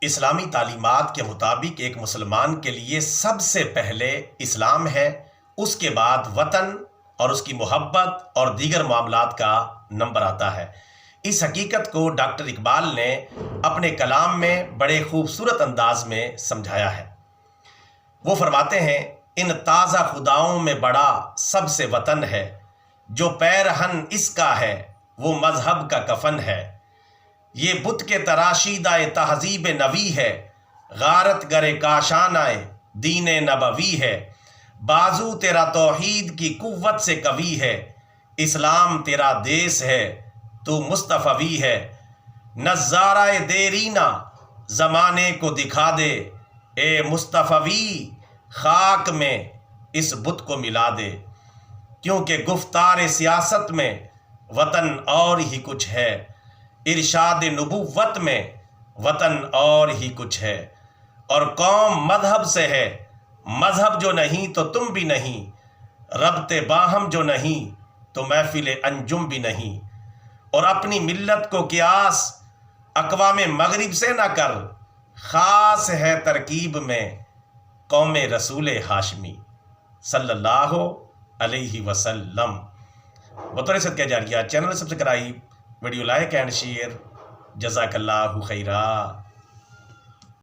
اسلامی تعلیمات کے مطابق ایک مسلمان کے لیے سب سے پہلے اسلام ہے، اس کے بعد وطن اور اس کی محبت اور دیگر معاملات کا نمبر آتا ہے۔ اس حقیقت کو ڈاکٹر اقبال نے اپنے کلام میں بڑے خوبصورت انداز میں سمجھایا ہے۔ وہ فرماتے ہیں، ان تازہ خداؤں میں بڑا سب سے وطن ہے، جو پیرہن اس کا ہے وہ مذہب کا کفن ہے۔ یہ بت کے تراشیدہ تہذیب نوی ہے، غارت گرے کاشانہ دین نبوی ہے۔ بازو تیرا توحید کی قوت سے قوی ہے، اسلام تیرا دیس ہے تو مصطفی ہے۔ نظارہ دیرینہ زمانے کو دکھا دے، اے مصطفی خاک میں اس بت کو ملا دے۔ کیونکہ گفتار سیاست میں وطن اور ہی کچھ ہے، ارشاد نبوت میں وطن اور ہی کچھ ہے۔ اور قوم مذہب سے ہے، مذہب جو نہیں تو تم بھی نہیں، ربط باہم جو نہیں تو محفل انجم بھی نہیں۔ اور اپنی ملت کو قیاس اقوام مغرب سے نہ کر، خاص ہے ترکیب میں قوم رسول ہاشمی صلی اللہ علیہ وسلم۔ بطور صدقہ جاریہ channel subscribe, video like and share. جزاک اللہ خیرہ۔